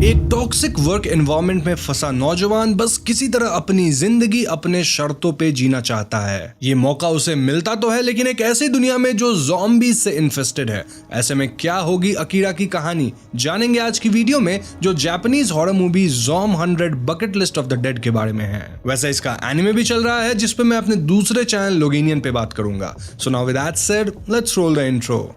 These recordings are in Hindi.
एक टॉक्सिक वर्क एनवायरनमेंट में फंसा नौजवान बस किसी तरह अपनी जिंदगी अपने शर्तों पे जीना चाहता है। ये मौका उसे मिलता तो है, लेकिन एक ऐसी दुनिया में जो ज़ॉम्बीज से इन्फेस्टेड है। ऐसे में क्या होगी अकीरा की कहानी, जानेंगे आज की वीडियो में, जो Japanese horror movie Zom 100 bucket list of the dead के बारे में है। वैसे इसका एनिमे भी चल रहा है, जिसपे मैं अपने दूसरे चैनल लोगेनियन पे बात करूंगा। So now with that said, let's roll the intro.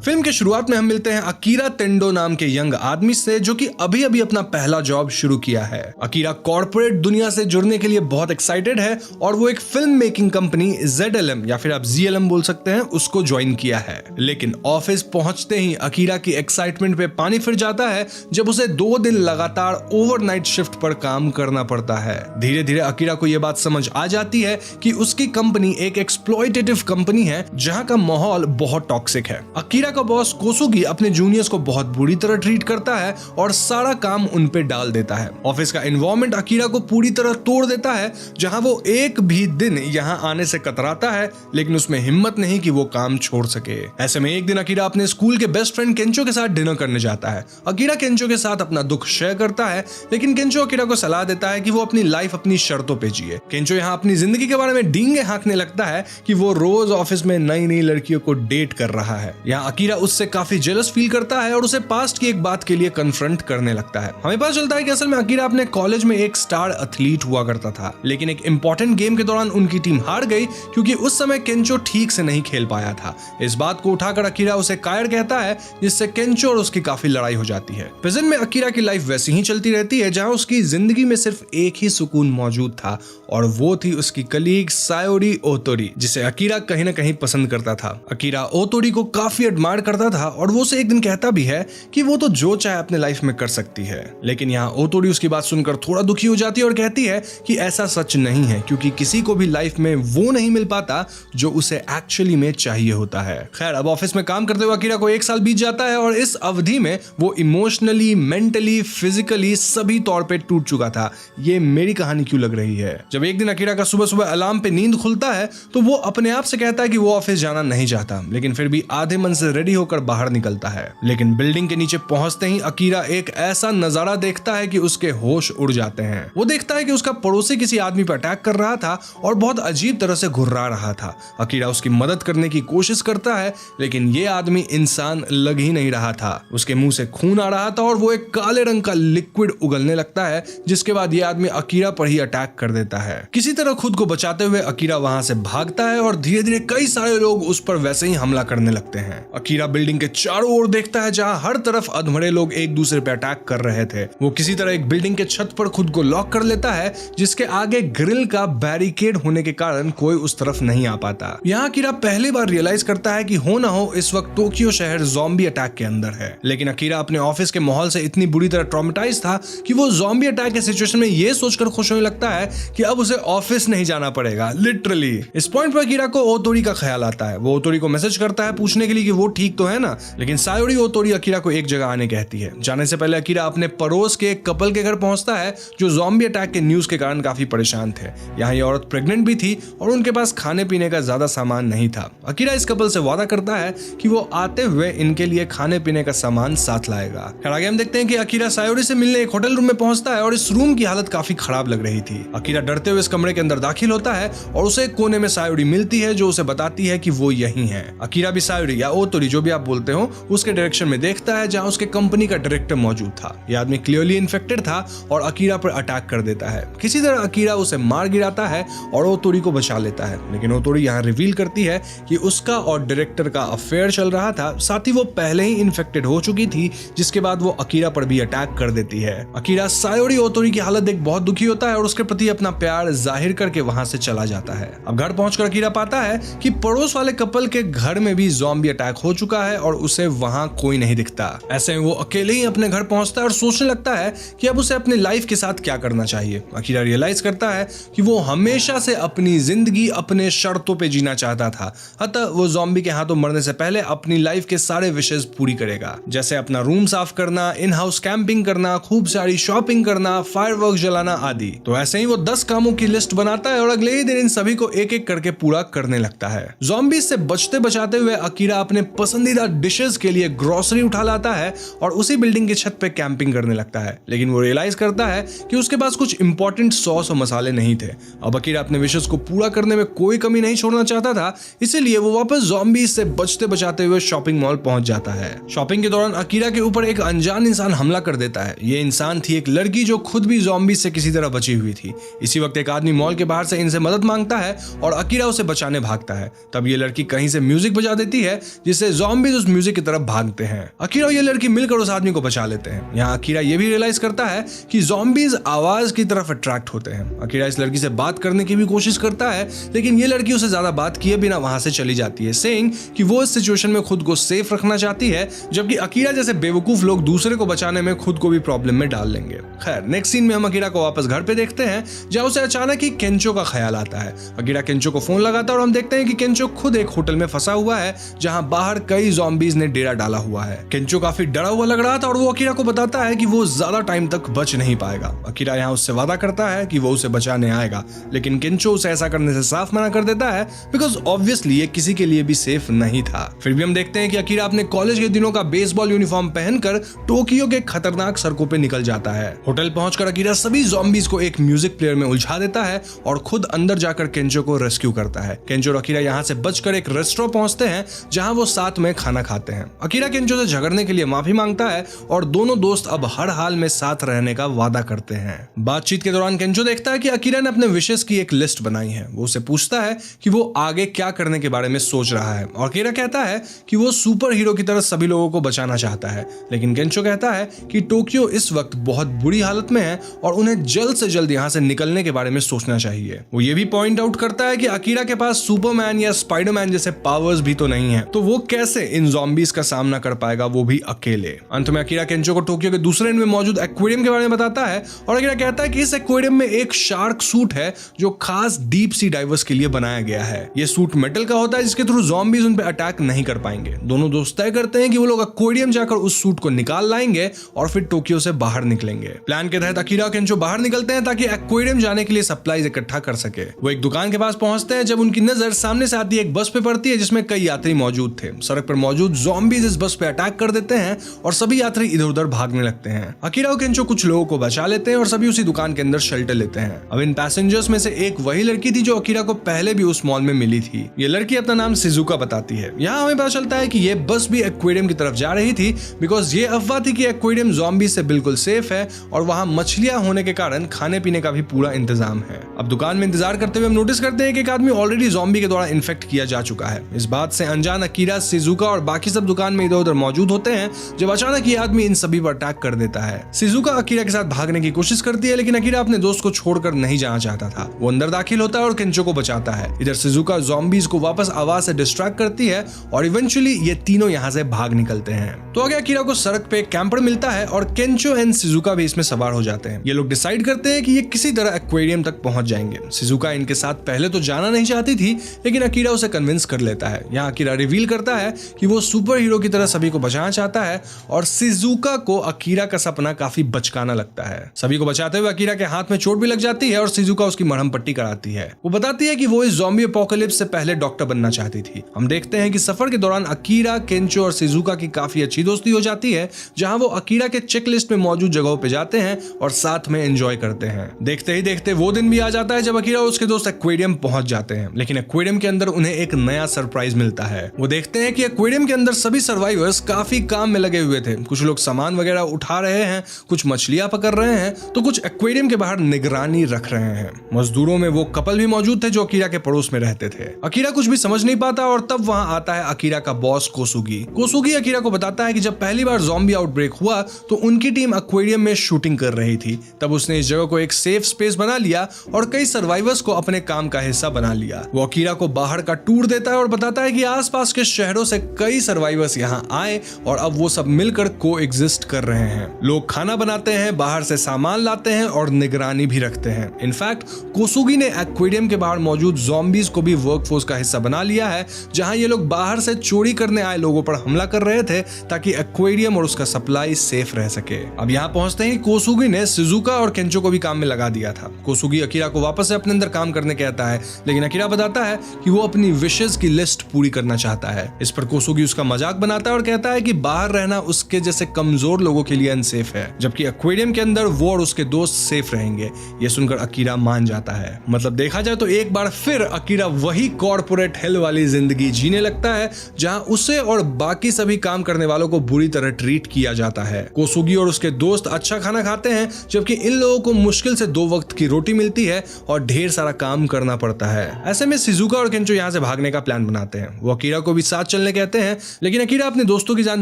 Film के शुरुआत में हम मिलते हैं अकीरा तेंडो नाम के यंग आदमी से, जो कि अभी अभी अपना पहला जॉब शुरू किया है। अकीरा कॉर्पोरेट दुनिया से जुड़ने के लिए बहुत एक्साइटेड है और वो एक फिल्म मेकिंग कंपनी ZLM या फिर आप ZLM बोल सकते हैं, उसको ज्वाइन किया है। लेकिन ऑफिस पहुंचते ही अकीरा की एक्साइटमेंट पे पानी फिर जाता है जब उसे 2 दिन लगातार ओवरनाइट शिफ्ट पर काम करना पड़ता है। धीरे धीरे अकीरा को यह बात समझ आ जाती है कि उसकी कंपनी एक एक्सप्लॉयटेटिव कंपनी है, जहां का माहौल बहुत टॉक्सिक है। अकीरा का बॉस कोसुगी अपने जूनियर्स को बहुत बुरी तरह ट्रीट करता है और सारा काम उन पे डाल देता है। ऑफिस का एनवायरनमेंट अकीरा को पूरी तरह तोड़ देता है, जहां वो एक भी दिन यहां आने से कतराता है, लेकिन उसमें हिम्मत नहीं कि वो काम छोड़ सके। ऐसे में एक दिन अकीरा अपने स्कूल के बेस्ट फ्रेंड केंचो के साथ डिनर करने जाता है। अकीरा केंचो के साथ अपना दुख शेयर करता है, लेकिन केंचो अकीरा को सलाह देता है कि वो अपनी लाइफ अपनी शर्तों पे जिए। केंचो यहाँ अपनी जिंदगी के बारे में डींगे हाँकने लगता है कि वो रोज ऑफिस में नई नई लड़कियों को डेट कर रहा है। यहाँ अकीरा उससे काफी जेलस फील करता है और उसे पास्ट की एक बात के लिए कन्फ्रंट करने लगता है। हमें पता चलता है कि असल में अकीरा अपने कॉलेज में एक स्टार एथलीट हुआ करता था, लेकिन एक इंपॉर्टेंट गेम के दौरान उनकी टीम हार गई क्योंकि उस समय केंचो ठीक से नहीं खेल पाया था। इस बात को उठाकर अकीरा उसे कायर कहता है, जिससे केंचो और उसकी काफी लड़ाई हो जाती है। प्रेजेंट में अकीरा की लाइफ वैसी ही चलती रहती है, जहां उसकी जिंदगी में सिर्फ एक ही सुकून मौजूद था और वो थी उसकी कलीग सायोरी ओतोरी, जिसे अकीरा कहीं ना कहीं पसंद करता था। अकीरा ओतोरी को काफी एडमायर करता था और वो उसे एक दिन कहता भी है कि वो तो जो चाहे अपने लाइफ में कर सकती है। लेकिन यहाँ ओतोरी उसकी बात सुनकर थोड़ा दुखी हो जाती है और कहती है कि ऐसा सच नहीं है, क्योंकि किसी को भी लाइफ में वो नहीं मिल पाता जो उसे एक्चुअली में चाहिए होता है। खैर, अब ऑफिस में काम करते हुए अकीरा को 1 साल बीत जाता है और इस अवधि में वो इमोशनली, मेंटली, फिजिकली सभी तौर पे टूट चुका था। ये मेरी कहानी क्यों लग रही है? जब एक दिन अकीरा का सुबह सुबह अलार्म पे नींद खुलता है तो वो अपने आप से कहता है कि वो ऑफिस जाना नहीं चाहता, लेकिन फिर भी आधे मन से रेडी होकर बाहर निकलता है। लेकिन बिल्डिंग के नीचे पहुंचते ही अकीरा एक ऐसा नजारा देखता है कि उसके होश उड़ जाते हैं। वो देखता है कि उसका पड़ोसी किसी आदमी पर अटैक कर रहा था और बहुत अजीब तरह से घुर्रा रहा था। अकीरा उसकी मदद करने की कोशिश करता है, लेकिन ये आदमी इंसान लग ही नहीं रहा था। उसके मुंह से खून आ रहा था और वो एक काले रंग का लिक्विड उगलने लगता है, जिसके बाद ये आदमी अकीरा पर ही अटैक कर देता है। किसी तरह खुद को बचाते हुए अकीरा वहां से भागता है और धीरे धीरे कई सारे लोग उस पर वैसे ही हमला करने लगते हैं। अकीरा बिल्डिंग के चारों ओर देखता है, जहां हर तरफ अधमरे लोग एक दूसरे पे अटैक कर रहे थे। वो किसी तरह एक बिल्डिंग के छत पर खुद को लॉक कर लेता है, जिसके आगे ग्रिल का बैरिकेड होने के कारण कोई उस तरफ नहीं आ पाता। यहाँ अकीरा पहली बार रियलाइज करता है कि हो ना हो इस वक्त टोक्यो शहर ज़ॉम्बी अटैक के अंदर है। लेकिन अकीरा अपने ऑफिस के माहौल से इतनी बुरी तरह ट्रॉमेटाइज था कि वो ज़ॉम्बी अटैक के सिचुएशन में ये सोचकर खुश होने लगता है कि अब उसे ऑफिस नहीं जाना पड़ेगा, लिटरली। इस पॉइंट पर अकीरा को ओतोरी का ख्याल आता है। वो ओतोरी को मैसेज करता है पूछने के लिए कि वो ठीक तो है ना, लेकिन सायोरी ओतोरी अकीरा को एक जगह आने कहती है। जाने से पहले अकीरा अपने पड़ोस के एक कपल के घर पहुंचता है, जो ज़ॉम्बी अटैक के न्यूज के कारण काफी परेशान थे। यहाँ ये औरत प्रेग्नेंट भी थी और उनके पास खाने पीने का ज्यादा सामान नहीं था। अकीरा इस कपल से वादा करता है कि वो आते हुए इनके लिए खाने पीने का सामान साथ लाएगा। खैर, आगे हम देखते हैं कि अकीरा सायोरी से मिलने एक होटल रूम में पहुंचता है और इस रूम की हालत काफी खराब लग रही थी। अकीरा डरते हुए इस कमरे के अंदर दाखिल होता है और उसे एक कोने में सायोरी मिलती है, जो उसे बताती है कि वो यही है। अकीरा भी सायोरी या ओतोरी, जो भी आप बोलते हो, उसके डायरेक्शन में देखता है जहां उसके कंपनी का डायरेक्टर मौजूद था। यह आदमी क्लियरली इन्फेक्टेड था और अकीरा पर अटैक कर देता है। किसी तरह अकीरा उसे मार गिराता है और ओतोरी को बचा लेता है, लेकिन ओतोरी यहाँ रिवील करती है कि उसका और डायरेक्टर का अफेयर चल रहा था, साथ ही वो पहले ही इन्फेक्टेड हो चुकी थी, जिसके बाद वो अकीरा पर भी अटैक कर देती है। अकीरा सायोरी ओतोरी की हालत देख बहुत दुखी होता है और उसके प्रति अपना प्यार जाहिर करके वहां से चला जाता है। अब घर पहुंचकर अकीरा पाता है कि पड़ोस वाले कपल के घर में भी ज़ॉम्बी अटैक हो चुका है और उसे वहां कोई नहीं दिखता। ऐसे में वो अकेले ही अपने घर पहुंचता है और सोचने लगता है कि अब उसे अपनी लाइफ के साथ क्या करना चाहिए। अकीरा रियलाइज करता है कि वो हमेशा से अपनी जिंदगी अपने शर्तों पे जीना चाहता था, अतः वो ज़ॉम्बी के हाथों मरने से पहले अपनी लाइफ के सारे विशेष पूरी करेगा, जैसे अपना रूम साफ करना, इन हाउस कैंपिंग करना, खूब सारी शॉपिंग करना, फायरवर्क जलाना आदि। तो ऐसे ही वो 10 कामों की लिस्ट बनाता है और अगले ही दिन इन सभी को एक एक करके पूरा करने लगता है। ज़ॉम्बीज से बचते बचाते हुए अकीरा अपने पसंदीदा डिशेस के लिए ग्रोसरी उठा लाता है और उसी बिल्डिंग की छत पे कैंपिंग करने लगता है, लेकिन वो रियलाइज करता है कि उसके पास कुछ इंपॉर्टेंट सॉस और मसाले नहीं थे। अब अकीरा अपने विशेष को पूरा करने में कोई कमी नहीं छोड़ना चाहता था, इसीलिए वो वापस ज़ॉम्बीज से बचते बचाते हुए शॉपिंग मॉल पहुंच जाता है। शॉपिंग के दौरान अकीरा के ऊपर एक अनजान इंसान हमला कर देता है। ये इंसान थी एक लड़की जो खुद भी ज़ॉम्बीज से किसी तरह बची हुई थी। इसी वक्त एक आदमी मॉल के बाहर से इनसे मदद मांगता है और अकीरा उसे बचाने भागता है। तब ये लड़की कहीं से म्यूजिक बजा देती है, जिससे ज़ॉम्बीज उस म्यूजिक की तरफ भागते हैं। अकीरा और ये लड़की मिलकर उस आदमी को बचा लेते हैं। यहाँ अकीरा ये भी रियलाइज करता है कि ज़ॉम्बीज आवाज की तरफ अट्रैक्ट होते हैं। अकीरा इस लड़की से बात करने की भी कोशिश करता है, लेकिन ये लड़की उसे ज्यादा बात किए बिना वहां से चली जाती है, सेइंग कि वो इस सिचुएशन में खुद को सेफ रखना चाहती है, जबकि अकीरा जैसे बेवकूफ लोग दूसरे को बचाने में खुद को भी प्रॉब्लम में डाल लेंगे। खैर, नेक्स्ट सीन में हम अकीरा को वापस घर पे देखते हैं, जहां उसे अचानक ही केंचो का ख्याल आता है। अकीरा केंचो को फोन लगाता है और हम देखते हैं कि केंचो खुद एक होटल में फंसा हुआ है, जहां बाहर कई ज़ॉम्बीज ने डेरा डाला हुआ है। केंचो काफी डरा हुआ लग रहा था और वो अकीरा को बताता है कि वो ज्यादा टाइम तक बच नहीं पाएगा। अकीरा यहाँ उससे वादा करता है कि वो उसे बचाने आएगा, लेकिन केंचो उसे ऐसा करने से साफ मना कर देता है, बिकॉज ऑब्वियसली ये किसी के लिए भी सेफ नहीं था। फिर भी हम देखते हैं कि अकीरा अपने कॉलेज के दिनों का बेसबॉल यूनिफॉर्म पहनकर टोक्यो के खतरनाक सड़कों पे निकल जाता है। होटल पहुंचकर अकीरा सभी ज़ॉम्बीज को एक म्यूजिक प्लेयर में उलझा देता है और खुद अंदर जाकर केंचो को रेस्क्यू करता है। केंचो और अकीरा यहाँ से बचकर एक रेस्टोरेंट पहुंचते हैं, जहां वो साथ में खाना खाते हैं। अकीरा केंचो से झगड़ने के लिए माफी मांगता है और दोनों दोस्त अब हर हाल में साथ रहने का वादा करते हैं। बातचीत के दौरान केंचो देखता है कि अकीरा ने अपने विशेष की एक लिस्ट बनाई है। वो उसे पूछता है कि वो आगे क्या करने के बारे में सोच रहा है और अकीरा कहता है कि वो सुपर हीरो की तरह सभी लोगों को बचाना चाहता है, लेकिन केंचो कहता है कि टोक्यो इस वक्त बहुत बुरी हालत में है और उन्हें जल्द से जल्द यहाँ से निकलने के बारे में सोचना चाहिए। वो ये भी पॉइंट आउट करता है कि अकीरा के पास सुपरमैन या स्पाइडरमैन जैसे पावर्स भी तो नहीं है, तो वो कैसे इन ज़ॉम्बीज का सामना कर पाएगा, वो भी अकेले। अंत में अकीरा केंचो को टोक्यो के दूसरे एंड में मौजूद एक्वेरियम के बारे में बताता है और अकीरा कहता है कि इस एक्वेरियम में एक शार्क सूट है जो खास डीप सी डाइवर्स के लिए बनाया गया है। ये सूट मेटल का होता है, जिसके थ्रू ज़ॉम्बीज उन पे अटैक नहीं कर पाएंगे। दोनों दोस्त तय करते हैं कि वो लोग एक्वेरियम जाकर उस सूट को निकाल लाएंगे और फिर टोक्यो से बाहर निकलेंगे। प्लान के तहत अकीरा और केंचो बाहर निकलते हैं ताकि एक्वेरियम जाने के लिए सप्लाईज इकट्ठा कर सके। वो एक दुकान के पास पहुंचते हैं जब उनकी नजर सामने से आती एक बस पे पड़ती है, जिसमें कई यात्री मौजूद थे। सड़क पर मौजूद ज़ॉम्बीज इस बस पे अटैक कर देते हैं और सभी यात्री इधर उधर भागने लगते हैं। अकीरा और केंचो कुछ लोगों को बचा लेते हैं और सभी उसी दुकान के अंदर शेल्टर लेते हैं। अब इन पैसेंजर्स में से एक वही लड़की थी जो अकीरा को पहले भी उस मॉल में मिली थी। ये लड़की अपना नाम शिजुका बताती है। यहाँ हमें पता चलता है कि ये बस भी एक्वेरियम की तरफ जा रही थी, बिकॉज ये अफवाह थी कि एक्वेरियम ज़ॉम्बीज से बिल्कुल सेफ है और वहाँ मछलियां होने के कारण खाने पीने का भी पूरा इंतजाम है। अब दुकान में इंतजार करते हुए हम नोटिस करते हैं कि एक आदमी ऑलरेडी ज़ॉम्बी के द्वारा इन्फेक्ट किया जा चुका है। इस बात से अनजान अकीरा, शिजुका और बाकी सब दुकान में इधर उधर मौजूद होते हैं जब अचानक ये आदमी इन सभी पर अटैक कर देता है। शिजुका अकीरा के साथ भागने की कोशिश करती है, लेकिन अकीरा अपने दोस्त को छोड़कर नहीं जाना चाहता था। वो अंदर दाखिल होता है और केंचो को बचाता है। इधर शिजुका ज़ॉम्बीज को वापस आवाज से डिस्ट्रैक्ट करती है और इवेंचुअली ये तीनों यहाँ से भाग निकलते हैं। तो आगे अकीरा को सड़क पे कैंपर मिलता है और केंचो एंड शिजुका भी इसमें सवार हो जाते हैं। ये लोग डिसाइड करते हैं कि ये किसी तरह एक्वेरियम तक पहुंच जाएंगे। शिजुका इनके साथ पहले तो जाना नहीं चाहती थी, लेकिन अकीरा उसे कन्विंस कर लेता है। यहाँ अकीरा रिवील करता है कि वो सुपर हीरो की तरह सभी को बचाना चाहता है और शिजुका को अकीरा का सपना काफी बचकाना लगता है। सभी को बचाते हुए अकीरा के हाथ में चोट भी लग जाती है और शिजुका उसकी मरहम पट्टी कराती है। वो बताती है कि वो इस ज़ॉम्बी एपोकलिप्स से पहले डॉक्टर बनना चाहती थी। हम देखते हैं कि सफर के दौरान अकीरा, केंचो और शिजुका की काफी अच्छी दोस्ती हो जाती है, जहां वो अकीरा के चेकलिस्ट में मौजूद जगहों पे जाते हैं और साथ में एंजॉय करते हैं। देखते ही देखते वो दिन भी आ जाता है जब अकीरा और उसके दोस्त एक्वेरियम पहुंच जाते हैं, लेकिन एक्वेरियम के अंदर उन्हें एक नया सरप्राइज मिलता है। वो देखते हैं कि एक्वेरियम के अंदर सभी सर्वाइवर्स काफी काम में लगे हुए थे। कुछ लोग सामान वगैरह उठा रहे हैं, कुछ मछलियां पकड़ रहे हैं, तो कुछ एक्वेरियम के बाहर निगरानी रख रहे हैं। मजदूरों में वो कपल भी मौजूद थे जो अकीरा के पड़ोस में रहते थे। अकीरा कुछ भी समझ नहीं पाता और तब वहां आता है अकीरा का बॉस कोसुगी। कोसुगी अकीरा को बताता है कि जब पहली बार ज़ॉम्बी आउटब्रेक हुआ तो उनकी टीम एक्वेरियम में शूटिंग कर रही थी। तब उसने इस जगह को एक सेफ स्पेस बना लिया और कई सर्वाइवर्स को अपने काम का हिस्सा बना लिया। वो अकीरा को बाहर का टूर देता है और बताता है कि आसपास के शहरों से कई सर्वाइवर्स यहाँ आए और अब वो सब मिलकर को एग्जिस्ट कर रहे हैं। लोग खाना बनाते हैं, बाहर से सामान लाते हैं और निगरानी भी रखते हैं। इनफैक्ट कोसुगी ने एक्वेरियम के बाहर मौजूद ज़ॉम्बीज को भी वर्कफोर्स का हिस्सा बना लिया है, जहां ये लोग बाहर से चोरी करने आए लोगों पर हमला कर रहे थे ताकि एक्वेरियम और उसका सप्लाई सेफ रह सके। अब यहाँ पहुंचते ही कोसुगी ने शिजुका और केंचो को भी काम में लगा दिया था। कोसुगी अकीरा को वापस से अपने अंदर काम करने कहता है, लेकिन अकीरा बताता है कि वो अपनी विशेस की लिस्ट पूरी करना चाहता है। इस पर कोसुगी उसका मजाक बनाता है और कहता है कि बाहर रहना उसके जैसे कमजोर लोगों के लिए अनसेफ है, जबकि एक्वेरियम के अंदर वो और उसके दोस्त सेफ रहेंगे। ये सुनकर अकीरा मान जाता है। मतलब देखा जाए तो एक बार फिर अकीरा वही कॉर्पोरेट हेल वाली जिंदगी जीने लगता है जहां उसे और बाकी सभी काम करने वालों को बुरी तरह ट्रीट किया जाता है। कोसुगी और उसके दोस्त अच्छा खाना खाते हैं, जबकि इन लोगों को मुश्किल से 2 वक्त की रोटी मिलती है और ढेर सारा काम करना पड़ता है। ऐसे में शिजुका और केंचो यहाँ से भागने का प्लान बनाते हैं। वो अकीरा को भी साथ चलने कहते हैं, लेकिन अकीरा अपने दोस्तों की जान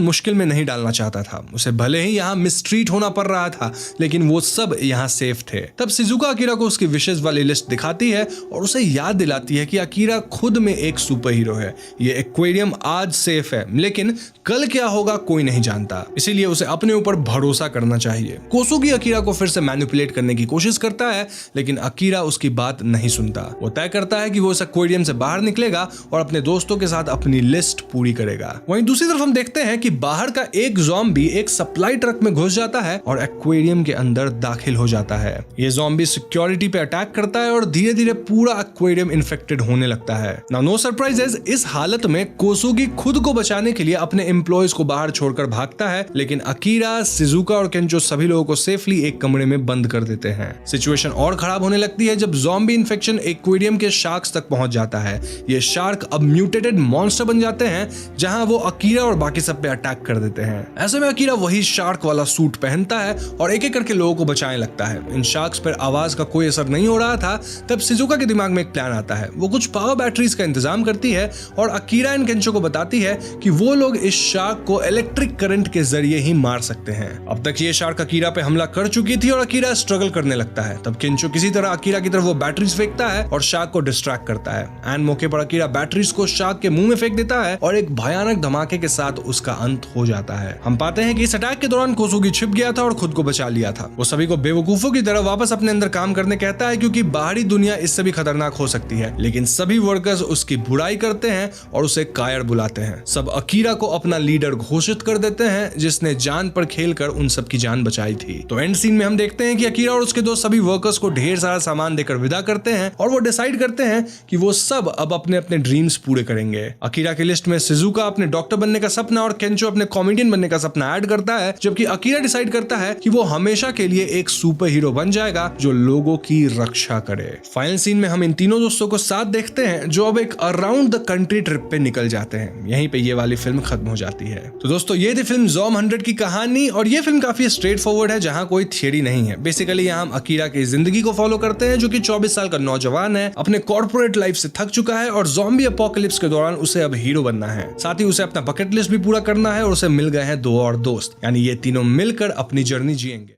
मुश्किल में नहीं डालना चाहता था। उसे भले ही यहाँ मिसट्रीट होना पड़ रहा था, लेकिन वो सब यहाँ सेफ थे। तब शिजुका अकीरा को उसकी विशेष वाली लिस्ट दिखाती है और उसे याद दिलाती है कि अकीरा खुद में एक सुपर हीरो है। ये एक्वेरियम आज सेफ है, लेकिन कल क्या होगा कोई नहीं जानता, इसीलिए उसे अपने ऊपर भरोसा करना चाहिए। कोसुगी अकीरा को फिर से मैनिपुलेट करने की कोशिश करता है, लेकिन अकीरा उसकी बात नहीं सुनता। वो तय करता है कि वो इस एक्वेरियम से बाहर निकलेगा और अपने दोस्तों के साथ अपनी लिस्ट पूरी करेगा। वहीं दूसरी तरफ हम देखते हैं कि बाहर का एक ज़ॉम्बी एक सप्लाई ट्रक में घुस जाता है और एक्वेरियम के अंदर दाखिल हो जाता है। ये ज़ॉम्बी सिक्योरिटी पे अटैक करता है और धीरे धीरे पूरा एक्वेरियम इन्फेक्टेड होने लगता है। नाउ नो सरप्राइजेस, इस हालत में कोसुगी खुद को बचाने के लिए अपने एम्प्लॉयज को बाहर छोड़कर भागता है, लेकिन अकीरा, शिजुका और केंचो सभी लोगों को सेफली एक कमरे में बंद कर देते हैं। सिचुएशन और खराब होने लगती है जब ज़ॉम्बी इन्फेक्शन एक्वेरियम के शार्क्स तक पहुंच जाता है। ये शार्क अब म्यूटेटेड मॉन्स्टर बन जाते हैं, जहां वो अकीरा और बाकी सब पे अटैक कर देते हैं। ऐसे में अकीरा वही शार्क वाला सूट पहनता है और एक एक करके लोगों को बचाने लगता है। इन शार्क्स पर आवाज का कोई असर नहीं हो रहा था। तब शिजुका के दिमाग में एक प्लान आता है। वो कुछ पावर बैटरीज का इंतजाम करती है और अकीरा एंड केंचो को बताती है कि वो लोग इस शार्क को इलेक्ट्रिक करंट के जरिए ही मार सकते हैं। अब तक ये शार्क अकीरा पे हमला कर चुकी थी और अकीरा स्ट्रगल करने लगता है। तब केंचो किसी तरह अकीरा की तरफ वो बैटरीज फेंकता है और शार्क को डिस्ट्रैक्ट करता है। एंड मौके पर अकीरा बैटरीज को शार्क के मुंह में फेंक देता है और एक भयानक धमाके के साथ उसका अंत हो जाता है। हम पाते हैं कि इस अटैक के दौरान कोसुगी छिप गया था और खुद को बचा लिया था। वो सभी को बेवकूफों की तरह वापस अपने अंदर काम करने कहता है, क्योंकि बाहरी दुनिया इससे भी खतरनाक हो सकती है। लेकिन सभी वर्कर्स उसकी बुराई करते हैं और उसे कायर बुलाते हैं। सब अकीरा को अपना लीडर घोषित कर देते हैं, जिसने जान पर खेलकर उन सब की जान बचाई थी। तो एंड सीन में हम देखते हैं कि अकीरा और उसके दोस्त सभी वर्कर्स को ढेर सारा सामान देकर विदा करते हैं और वो डिसाइड करते हैं कि वो सब अब अपने अपने ड्रीम्स पूरे करेंगे। अकीरा की लिस्ट में शिजुका अपने डॉक्टर बनने का सपना और केंचो अपने कॉमेडियन बनने का सपना ऐड करता है, जबकि अकीरा डिसाइड करता है कि वो हमेशा के लिए एक सुपर हीरो बन जाएगा जो लोगों की रक्षा करे। फाइनल सीन में हम इन तीनों दोस्तों को साथ देखते हैं जो अब एक अराउंड द कंट्री ट्रिप पे निकल जाते हैं। यहीं पे ये वाली फिल्म खत्म हो जाती है। तो दोस्तों ये थी फिल्म ज़ॉम 100 की कहानी और ये फिल्म काफी स्ट्रेट फॉरवर्ड है, जहां कोई थियरी नहीं है। बेसिकली यहाँ हम अकीरा की जिंदगी को फॉलो करते हैं, जो कि 24 साल का नौजवान है, अपने कॉर्पोरेट लाइफ से थक चुका है और ज़ॉम्बी अपोकलिप्स के दौरान उसे अब हीरो बनना है। साथ ही उसे अपना बकेट लिस्ट भी पूरा करना है और उसे मिल गए हैं 2 और दोस्त, यानी ये तीनों मिलकर अपनी जर्नी जिएंगे।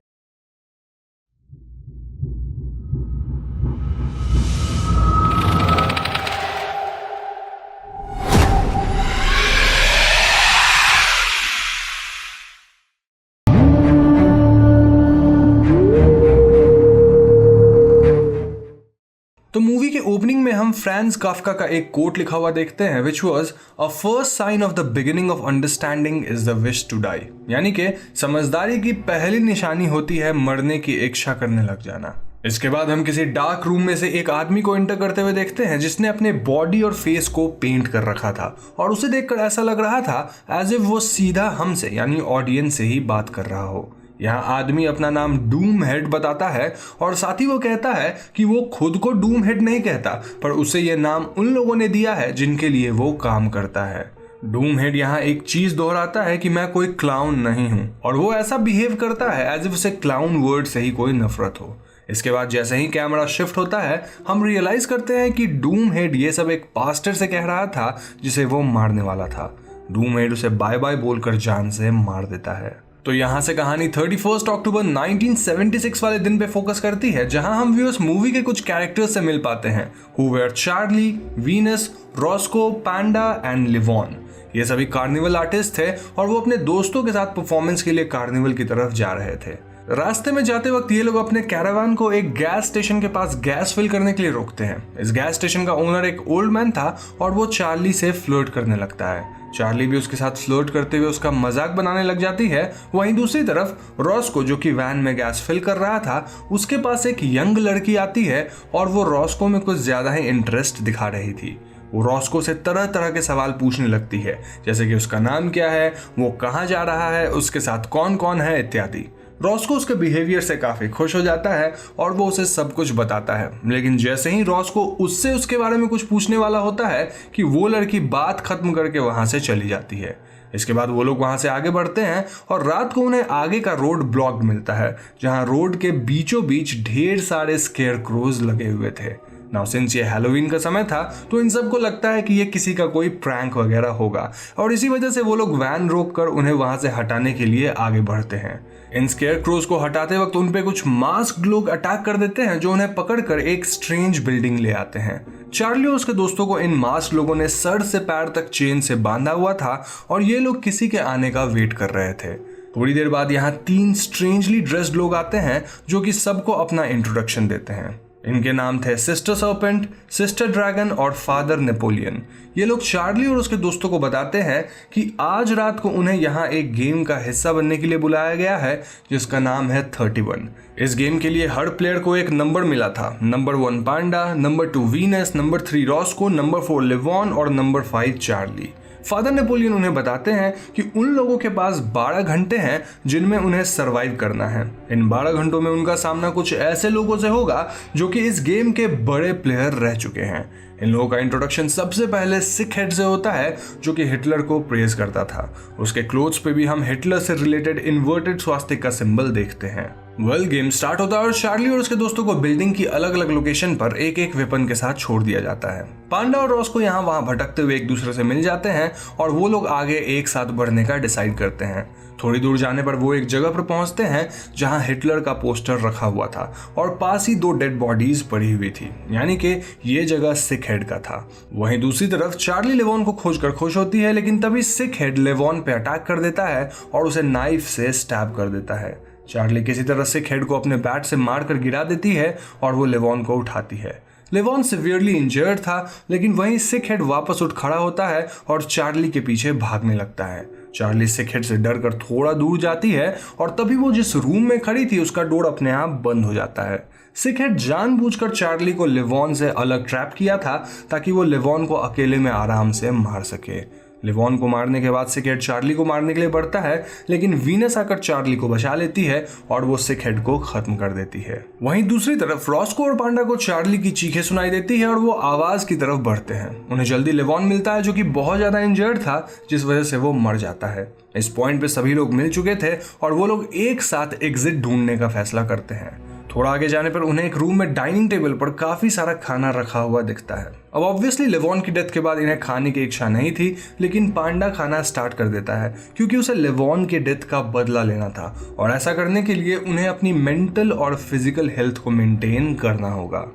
तो मूवी के ओपनिंग में हम फ्रांज काफ्का का एक कोट लिखा हुआ देखते हैं, which was a first sign of the beginning of understanding is the wish to die, यानी कि समझदारी की पहली निशानी होती है मरने की इच्छा करने लग जाना। इसके बाद हम किसी डार्क रूम में से एक आदमी को एंटर करते हुए देखते हैं जिसने अपने बॉडी और फेस को पेंट कर रखा था और उसे देखकर ऐसा लग रहा था एज इफ वो सीधा हमसे यानी ऑडियंस से ही बात कर रहा हो। यहाँ आदमी अपना नाम डूम हेड बताता है और साथ ही वो कहता है कि वो खुद को डूम हेड नहीं कहता, पर उसे ये नाम उन लोगों ने दिया है जिनके लिए वो काम करता है। डूम हेड यहाँ एक चीज दोहराता है कि मैं कोई क्लाउन नहीं हूँ और वो ऐसा बिहेव करता है एज इफ उसे क्लाउन वर्ड से ही कोई नफरत हो। इसके बाद जैसे ही कैमरा शिफ्ट होता है हम रियलाइज करते हैं कि डूम हेड ये सब एक पास्टर से कह रहा था जिसे वो मारने वाला था। डूम हेड उसे बाय बाय बोलकर जान से मार देता है। तो यहाँ से कहानी 31 अक्टूबर 1976 वाले दिन पे फोकस करती है, जहां हम व्यूअर्स मूवी के कुछ कैरेक्टर्स से मिल पाते हैं, who were Charlie, Venus, Roscoe, Panda and Levon. ये सभी कार्निवल आर्टिस्ट थे और वो अपने दोस्तों के साथ परफॉर्मेंस के लिए कार्निवल की तरफ जा रहे थे। रास्ते में जाते वक्त ये लोग अपने कैरावान को एक गैस स्टेशन के पास गैस फिल करने के लिए रोकते हैं। इस गैस स्टेशन का ओनर एक ओल्ड मैन था और वो चार्ली से फ्लर्ट करने लगता है। चार्ली भी उसके साथ फ्लर्ट करते हुए उसका मजाक बनाने लग जाती है। वहीं दूसरी तरफ रॉस्को, जो कि वैन में गैस फिल कर रहा था, उसके पास एक यंग लड़की आती है और वो रॉस्को में कुछ ज्यादा ही इंटरेस्ट दिखा रही थी। वो रॉस्को से तरह तरह के सवाल पूछने लगती है, जैसे कि उसका नाम क्या है, वो कहाँ जा रहा है, उसके साथ कौन कौन है इत्यादि। रॉस्को उसके बिहेवियर से काफी खुश हो जाता है और वो उसे सब कुछ बताता है। लेकिन जैसे ही रॉस्को उससे उसके बारे में कुछ पूछने वाला होता है कि वो लड़की बात खत्म करके वहां से चली जाती है। इसके बाद वो लोग वहां से आगे बढ़ते हैं और रात को उन्हें आगे का रोड ब्लॉक मिलता है, जहां रोड के बीचों बीच ढेर सारे स्केयर क्रोज लगे हुए थे। नाउ सिंस ये हैलोवीन का समय था तो इन सबको लगता है कि ये किसी का कोई प्रैंक वगैरह होगा और इसी वजह से वो लोग वैन रोक कर उन्हें वहां से हटाने के लिए आगे बढ़ते हैं। इन स्केयर क्रोज को हटाते वक्त उन पे कुछ मास्क लोग अटैक कर देते हैं, जो उन्हें पकड़कर एक स्ट्रेंज बिल्डिंग ले आते हैं। चार्ली और उसके दोस्तों को इन मास्क लोगों ने सर से पैर तक चेन से बांधा हुआ था और ये लोग किसी के आने का वेट कर रहे थे। थोड़ी देर बाद यहाँ 3 स्ट्रेंजली ड्रेस्ड लोग आते हैं जो कि सबको अपना इंट्रोडक्शन देते हैं। इनके नाम थे सिस्टर सर्पेंट, सिस्टर ड्रैगन और फादर नेपोलियन। ये लोग चार्ली और उसके दोस्तों को बताते हैं कि आज रात को उन्हें यहाँ एक गेम का हिस्सा बनने के लिए बुलाया गया है, जिसका नाम है 31। इस गेम के लिए हर प्लेयर को एक नंबर मिला था। Number 1 Panda, number 2 Venus, number 3 Roscoe, number 4 Levon और नंबर 5 चार्ली। फादर नेपोलियन उन्हें बताते हैं कि उन लोगों के पास 12 घंटे हैं जिनमें उन्हें सरवाइव करना है। इन 12 घंटों में उनका सामना कुछ ऐसे लोगों से होगा जो कि इस गेम के बड़े प्लेयर रह चुके हैं। इन लोगों का इंट्रोडक्शन सबसे पहले सिक हेड से होता है, जो कि हिटलर को प्रेज करता था। उसके क्लोथ्स पे भी हम हिटलर से रिलेटेड इन्वर्टेड स्वास्तिक का सिंबल देखते हैं। गेम स्टार्ट होता है और चार्ली और उसके दोस्तों को बिल्डिंग की अलग अलग लोकेशन पर एक एक वेपन के साथ छोड़ दिया जाता है। पांडा और रॉस्को यहाँ वहां भटकते हुए एक दूसरे से मिल जाते हैं और वो लोग आगे एक साथ बढ़ने का डिसाइड करते हैं। थोड़ी दूर जाने पर वो एक जगह पर पहुंचते हैं जहां हिटलर का पोस्टर रखा हुआ था और पास ही 2 डेड बॉडीज पड़ी हुई थी, यानी कि ये जगह सिक हेड का था। वहीं दूसरी तरफ चार्ली लेवॉन को खोजकर खुश होती है, लेकिन तभी सिक हेड लेवॉन पे अटैक कर देता है और उसे नाइफ से स्टैब कर देता है। चार्ली किसी तरह सिक हेड को अपने बैट से मारकर गिरा देती है और वो लेवॉन को उठाती है। लेवॉन सिवियरली इंजर्ड था, लेकिन वहीं सिक हेड वापस उठ खड़ा होता है और चार्ली के पीछे भागने लगता है। चार्ली सिक हेड से डरकर थोड़ा दूर जाती है और तभी वो जिस रूम में खड़ी थी उसका डोर अपने आप बंद हो जाता है। सिक हेड जानबूझकर चार्ली को लेवॉन से अलग ट्रैप किया था ताकि वो लेवॉन को अकेले में आराम से मार सके। लेवॉन को मारने के बाद सिक हेड चार्ली को मारने के लिए बढ़ता है, लेकिन वीनस आकर चार्ली को बचा लेती है और वो सिक हेड को खत्म कर देती है। वहीं दूसरी तरफ रॉस्को और पांडा को चार्ली की चीखें सुनाई देती है और वो आवाज की तरफ बढ़ते हैं। उन्हें जल्दी लेवॉन मिलता है, जो कि बहुत ज्यादा इंजर्ड था, जिस वजह से वो मर जाता है। इस पॉइंट पे सभी लोग मिल चुके थे और वो लोग एक साथ एग्जिट ढूंढने का फैसला करते हैं। थोड़ा आगे जाने पर उन्हें एक रूम में डाइनिंग टेबल पर काफी सारा खाना रखा हुआ दिखता है। अब ऑब्वियसली लेवॉन की डेथ के बाद इन्हें खाने की इच्छा नहीं थी, लेकिन पांडा खाना स्टार्ट कर देता है क्योंकि उसे लेवॉन के डेथ का बदला लेना था और ऐसा करने के लिए उन्हें अपनी मेंटल और फिजिकल हेल्थ को मेंटेन करना होगा।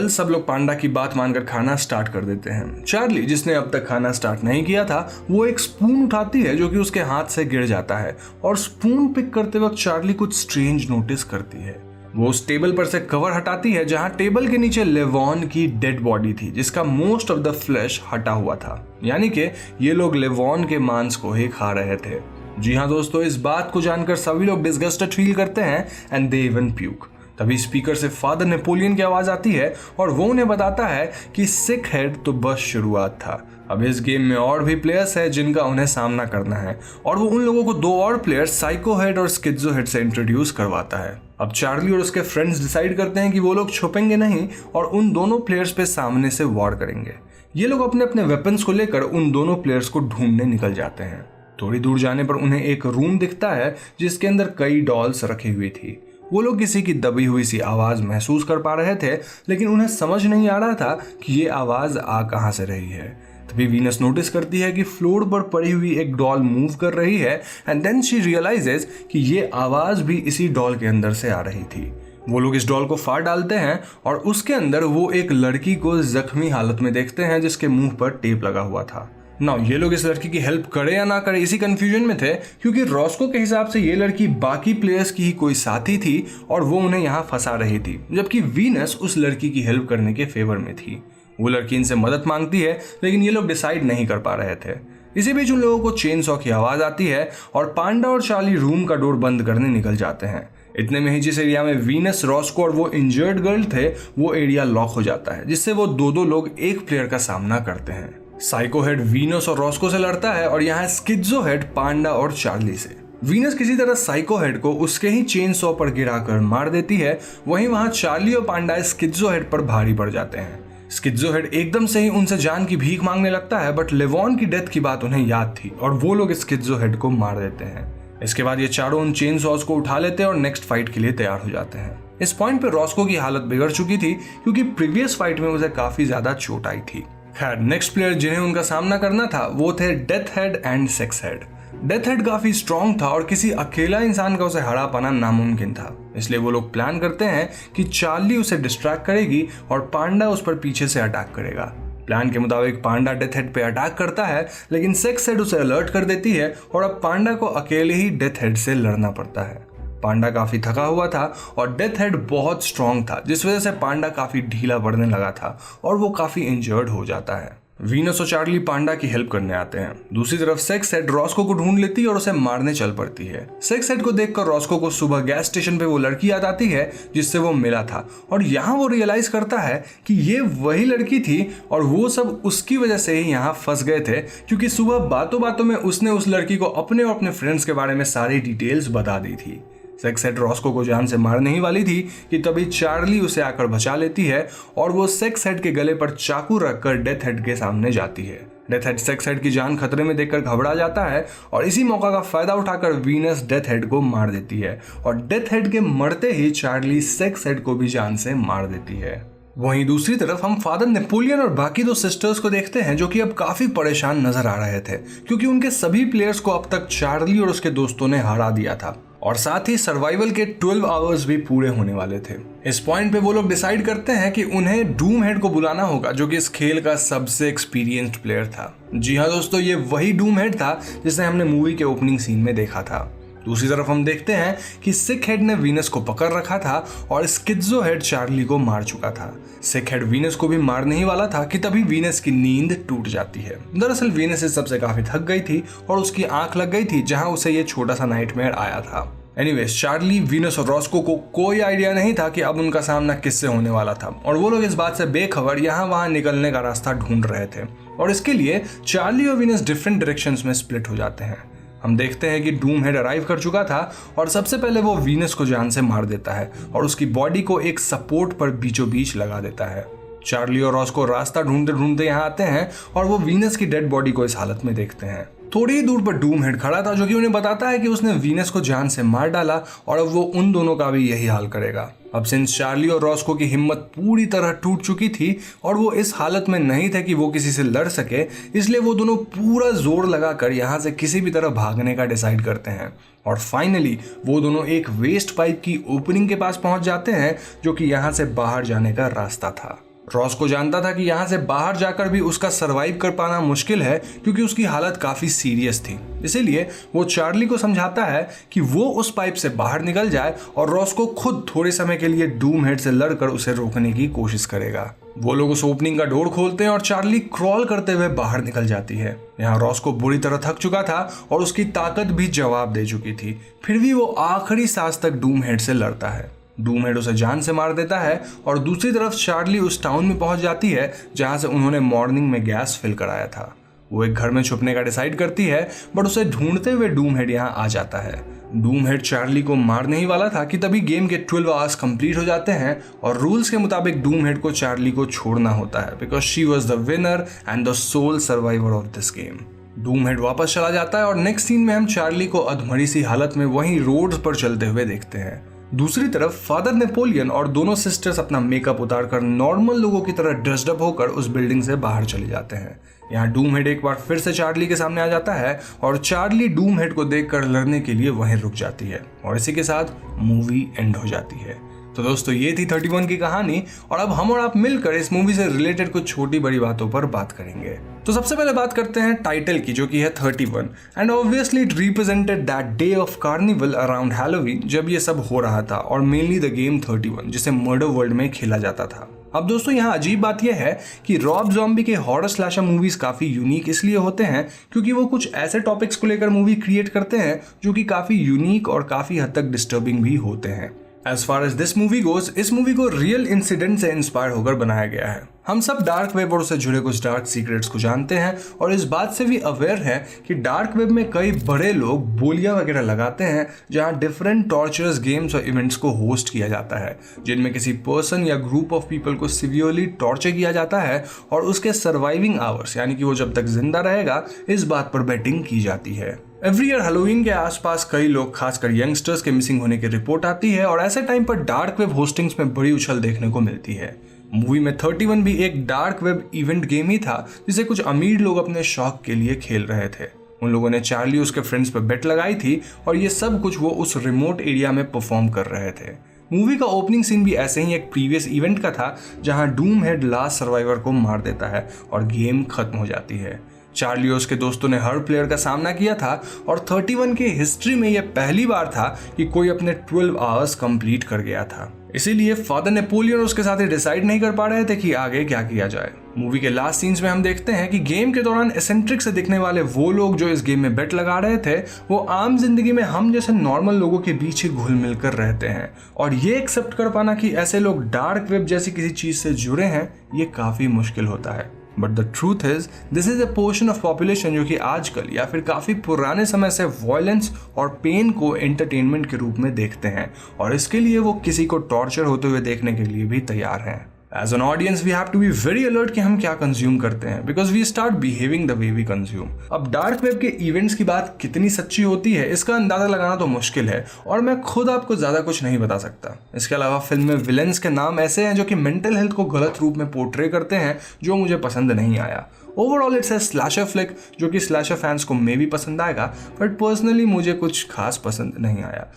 सब लोग पांडा की बात मानकर खाना स्टार्ट कर देते हैं। चार्ली, जिसने अब तक खाना स्टार्ट नहीं किया था, वो एक स्पून उठाती है जो कि उसके हाथ से गिर जाता है और स्पून पिक करते वक्त चार्ली कुछ स्ट्रेंज नोटिस करती है। वो उस टेबल पर से कवर हटाती है जहां टेबल के नीचे लेवॉन की डेड बॉडी थी, जिसका मोस्ट ऑफ द फ्लैश हटा हुआ था, यानी कि ये लोग लेवॉन के मांस को ही खा रहे थे। जी हाँ दोस्तों, इस बात को जानकर सभी लोग डिस्गस्टेड फील करते हैं एंड दे इवन प्यूक। तभी स्पीकर से फादर नेपोलियन की आवाज आती है और वो उन्हें बताता है कि सिक हेड तो बस शुरुआत था। अब इस गेम में और भी प्लेयर्स हैं जिनका उन्हें सामना करना है और वो उन लोगों को 2 और प्लेयर्स साइको हेड और स्किज़ो हेड से इंट्रोड्यूस करवाता है। अब चार्ली और उसके फ्रेंड्स डिसाइड करते हैं कि वो लोग छुपेंगे नहीं और उन दोनों प्लेयर्स पे सामने से वॉर करेंगे। ये लोग अपने अपने वेपन्स को लेकर उन दोनों प्लेयर्स को ढूंढने निकल जाते हैं। थोड़ी दूर जाने पर उन्हें एक रूम दिखता है जिसके अंदर कई डॉल्स रखी हुई थी। वो लोग किसी की दबी हुई सी आवाज महसूस कर पा रहे थे, लेकिन उन्हें समझ नहीं आ रहा था कि ये आवाज आ कहां से रही है। तभी वीनस नोटिस करती है कि फ्लोर पर पड़ी हुई एक डॉल मूव कर रही है एंड देन शी रियलाइजेस कि ये आवाज भी इसी डॉल के अंदर से आ रही थी। वो लोग इस डॉल को फाड़ डालते हैं और उसके अंदर वो एक लड़की को जख्मी हालत में देखते हैं जिसके मुंह पर टेप लगा हुआ था। नाउ ये लोग इस लड़की की हेल्प करे या ना करे इसी कंफ्यूजन में थे, क्योंकि रॉस्को के हिसाब से ये लड़की बाकी प्लेयर्स की ही कोई साथी थी और वो उन्हें यहाँ फंसा रही थी, जबकि वीनस उस लड़की की हेल्प करने के फेवर में थी। वो लड़की इनसे मदद मांगती है लेकिन ये लोग डिसाइड नहीं कर पा रहे थे। इसी बीच उन लोगों को चेन सॉ की आवाज आती है और पांडा और चार्ली रूम का डोर बंद करने निकल जाते हैं। इतने में ही जिस एरिया में वीनस, रॉस्को और वो इंजर्ड गर्ल थे वो एरिया लॉक हो जाता है, जिससे वो दो लोग एक प्लेयर का सामना करते हैं। साइको हेड वीनस और रॉस्को से लड़ता है और यहाँ स्किज़ो हेड पांडा और चार्ली से। वीनस किसी तरह साइको हेड को उसके ही चेन सॉ पर गिराकर मार देती है, वहीं वहां चार्ली और पांडा स्किज़ो हेड पर भारी पड़ जाते हैं। स्किज़ो हेड एकदम से ही उनसे जान की भीख मांगने लगता है, बट लेवॉन की डेथ की बात उन्हें याद थी और वो लोग स्किज़ो हेड को मार देते हैं। इसके बाद ये चारों उन चेन सॉस को उठा लेते हैं और नेक्स्ट फाइट के लिए तैयार हो जाते हैं। इस पॉइंट पे रॉस्को की हालत बिगड़ चुकी थी क्योंकि प्रीवियस फाइट में उसे काफी ज्यादा चोट आई थी। खैर नेक्स्ट प्लेयर जिन्हें उनका सामना करना था वो थे death head and sex head. Death head काफी स्ट्रॉन्ग था और किसी अकेला इंसान का उसे हरा पाना नामुमकिन था, इसलिए वो लोग प्लान करते हैं कि चार्ली उसे डिस्ट्रैक्ट करेगी और पांडा उस पर पीछे से अटैक करेगा। प्लान के मुताबिक पांडा डेथ हेड पे अटैक करता है, लेकिन सेक्स हेड उसे अलर्ट कर देती है और अब पांडा को अकेले ही डेथ हेड से लड़ना पड़ता है। पांडा काफी थका हुआ था और डेथ हेड बहुत स्ट्रॉन्ग था, जिस वजह से पांडा काफी ढीला पड़ने लगा था और वो काफी इंजर्ड हो जाता है। वीनस और चार्ली पांडा की हेल्प करने आते हैं। दूसरी तरफ सेक्स हेड रॉस्को को ढूंढ लेती है और उसे मारने चल पड़ती है। सेक्स हेड को देखकर रॉस्को को सुबह गैस स्टेशन पे वो लड़की याद आती है जिससे वो मिला था और यहाँ वो रियलाइज करता है कि ये वही लड़की थी और वो सब उसकी वजह से ही यहाँ फंस गए थे, क्योंकि सुबह बातों बातों में उसने उस लड़की को अपने और अपने फ्रेंड्स के बारे में सारी डिटेल्स बता दी थी। सेक्स हेड रॉस्को को जान से मारने ही वाली थी कि तभी चार्ली उसे आकर बचा लेती है और वो सेक्स हेड के गले पर चाकू रखकर डेथ हेड के सामने जाती है। डेथ हेड सेक्स हेड की जान खतरे में देखकर घबरा जाता है और इसी मौका का फायदा उठाकर वीनस डेथ हेड को मार देती है और डेथ हेड के मरते ही चार्ली सेक्स हेड को भी जान से मार देती है। वहीं दूसरी तरफ हम फादर नेपोलियन और बाकी दो सिस्टर्स को देखते हैं जो कि अब काफी परेशान नजर आ रहे थे, क्योंकि उनके सभी प्लेयर्स को अब तक चार्ली और उसके दोस्तों ने हरा दिया था और साथ ही सर्वाइवल के 12 आवर्स भी पूरे होने वाले थे। इस पॉइंट पे वो लोग डिसाइड करते हैं कि उन्हें डूम हेड को बुलाना होगा, जो कि इस खेल का सबसे एक्सपीरियंस्ड प्लेयर था। जी हाँ दोस्तों, ये वही डूम हेड था जिसे हमने मूवी के ओपनिंग सीन में देखा था। दूसरी तरफ हम देखते हैं कि सिक हेड ने वीनस को पकड़ रखा था और स्किज़ो हेड चार्ली को मार चुका था। सिक हेड वीनस को भी मारने ही वाला था कि तभी वीनस की नींद टूट जाती है। दरअसल वीनस इस सबसे काफी थक गई थी और उसकी आंख लग गई थी जहां उसे ये छोटा सा नाइटमेयर आया था। एनीवेज, चार्ली, वीनस और रॉस्को को कोई आइडिया नहीं था कि अब उनका सामना किससे होने वाला था और वो लोग इस बात से बेखबर यहाँ वहां निकलने का रास्ता ढूंढ रहे थे और इसके लिए चार्ली और वीनस डिफरेंट डायरेक्शंस में स्प्लिट हो जाते हैं। हम देखते हैं कि डूम हेड अराइव कर चुका था और सबसे पहले वो वीनस को जान से मार देता है और उसकी बॉडी को एक सपोर्ट पर बीचों बीच लगा देता है। चार्ली और रॉस्को रास्ता ढूंढते ढूंढते यहाँ आते हैं और वो वीनस की डेड बॉडी को इस हालत में देखते हैं। थोड़ी ही दूर पर डूम हेड खड़ा था जो कि उन्हें बताता है कि उसने वीनस को जान से मार डाला और अब वो उन दोनों का भी यही हाल करेगा। अब सिंस चार्ली और रॉस्को की हिम्मत पूरी तरह टूट चुकी थी और वो इस हालत में नहीं थे कि वो किसी से लड़ सके, इसलिए वो दोनों पूरा जोर लगाकर यहाँ से किसी भी तरह भागने का डिसाइड करते हैं और फाइनली वो दोनों एक वेस्ट पाइप की ओपनिंग के पास पहुंच जाते हैं जो कि यहाँ से बाहर जाने का रास्ता था। रॉस्को जानता था कि यहाँ से बाहर जाकर भी उसका सरवाइव कर पाना मुश्किल है क्योंकि उसकी हालत काफी सीरियस थी, इसीलिए वो चार्ली को समझाता है कि वो उस पाइप से बाहर निकल जाए और रॉस्को खुद थोड़े समय के लिए डूम हेड से लड़कर उसे रोकने की कोशिश करेगा। वो लोग उस ओपनिंग का डोर खोलते हैं और चार्ली क्रॉल करते हुए बाहर निकल जाती है। यहाँ रॉस्को बुरी तरह थक चुका था और उसकी ताकत भी जवाब दे चुकी थी, फिर भी वो आखिरी सांस तक डूम हेड से लड़ता है। डूम हेड उसे जान से मार देता है और दूसरी तरफ चार्ली उस टाउन में पहुंच जाती है जहां से उन्होंने मॉर्निंग में गैस फिल कराया था। वो एक घर में छुपने का डिसाइड करती है, बट उसे ढूंढते हुए डूम हेड यहाँ आ जाता है। डूम हेड चार्ली को मारने ही वाला था कि तभी गेम के 12 आवर्स कंप्लीट हो जाते हैं और रूल्स के मुताबिक डूम हेड को चार्ली को छोड़ना होता है because she was the winner and the sole survivor of this game. Doom Head वापस चला जाता है और नेक्स्ट सीन में हम चार्ली को अधमरी सी हालत में वहीं रोड्स पर चलते हुए देखते हैं। दूसरी तरफ फादर नेपोलियन और दोनों सिस्टर्स अपना मेकअप उतारकर नॉर्मल लोगों की तरह ड्रेस्ड अप होकर उस बिल्डिंग से बाहर चले जाते हैं। यहाँ डूम हेड एक बार फिर से चार्ली के सामने आ जाता है और चार्ली डूम हेड को देखकर लड़ने के लिए वहीं रुक जाती है और इसी के साथ मूवी एंड हो जाती है। तो दोस्तों ये थी 31 की कहानी और अब हम और आप मिलकर इस मूवी से रिलेटेड कुछ छोटी बड़ी बातों पर बात करेंगे। तो सबसे पहले बात करते हैं टाइटल की, जो कि है 31 and obviously it represented that day of carnival around Halloween जब ये सब हो रहा था और मेनली द गेम 31 जिसे मर्डर वर्ल्ड में खेला जाता था। अब दोस्तों यहाँ अजीब बात यह है कि रॉब ज़ॉम्बी के हॉरर स्लैशर मूवीज काफी यूनिक इसलिए होते हैं क्योंकि वो कुछ ऐसे टॉपिक्स को लेकर मूवी क्रिएट करते हैं जो कि काफी यूनिक और काफी हद तक डिस्टर्बिंग भी होते हैं। As far as this movie goes, इस मूवी को रियल इंसिडेंट से इंस्पायर होकर बनाया गया है। हम सब डार्क वेब और उससे जुड़े कुछ डार्क सीक्रेट्स को जानते हैं और इस बात से भी अवेयर हैं कि डार्क वेब में कई बड़े लोग बोलियां वगैरह लगाते हैं जहां डिफरेंट टॉर्चरस गेम्स और इवेंट्स को होस्ट किया जाता है, जिनमें किसी पर्सन या ग्रुप ऑफ पीपल को सिवियरली टॉर्चर किया जाता है और उसके सर्वाइविंग आवर्स यानी कि वो जब तक जिंदा रहेगा इस बात पर बेटिंग की जाती है। एवरी ईयर हैलोवीन के आसपास कई लोग खासकर यंगस्टर्स के मिसिंग होने की रिपोर्ट आती है और ऐसे टाइम पर डार्क वेब होस्टिंग्स में बड़ी उछल देखने को मिलती है। मूवी में 31 भी एक डार्क वेब इवेंट गेम ही था जिसे कुछ अमीर लोग अपने शौक के लिए खेल रहे थे। उन लोगों ने चार्ली उसके फ्रेंड्स पर बेट लगाई थी और ये सब कुछ वो उस रिमोट एरिया में परफॉर्म कर रहे थे। मूवी का ओपनिंग सीन भी ऐसे ही एक प्रीवियस इवेंट का था जहां डूम हेड लास्ट सर्वाइवर को मार देता है और गेम खत्म हो जाती है। चार्ली और उसके दोस्तों ने हर प्लेयर का सामना किया था और 31 की हिस्ट्री में यह पहली बार था कि कोई अपने 12 आवर्स कंप्लीट कर गया था। इसीलिए फादर नेपोलियन और उसके साथ ही डिसाइड नहीं कर पा रहे थे कि आगे क्या किया जाए। मूवी के लास्ट सीन्स में हम देखते हैं कि गेम के दौरान एसेंट्रिक से दिखने वाले वो लोग जो इस गेम में बेट लगा रहे थे वो आम जिंदगी में हम जैसे नॉर्मल लोगों के बीच ही घुल मिलकर रहते हैं और ये एक्सेप्ट कर पाना कि ऐसे लोग डार्क वेब जैसी किसी चीज से जुड़े हैं ये काफी मुश्किल होता है। But the truth is this is a portion of population जो कि आजकल या फिर काफी पुराने समय से वॉयलेंस और पेन को एंटरटेनमेंट के रूप में देखते हैं और इसके लिए वो किसी को टॉर्चर होते हुए देखने के लिए भी तैयार हैं। As an audience we have to be very alert कि हम क्या कंज्यूम करते हैं because we start behaving the way we consume. अब डार्क वेब के इवेंट्स की बात कितनी सच्ची होती है इसका अंदाजा लगाना तो मुश्किल है और मैं खुद आपको ज्यादा कुछ नहीं बता सकता। इसके अलावा फिल्म में विलेंस के नाम ऐसे हैं जो कि मेंटल हेल्थ को गलत रूप में पोर्ट्रे करते हैं जो मुझे पसंद नहीं आया। Overall it's a slasher flick जो कि स्लैशर फैंस को मे भी पसंद आएगा बट पर्सनली मुझे कुछ खास पसंद नहीं आया।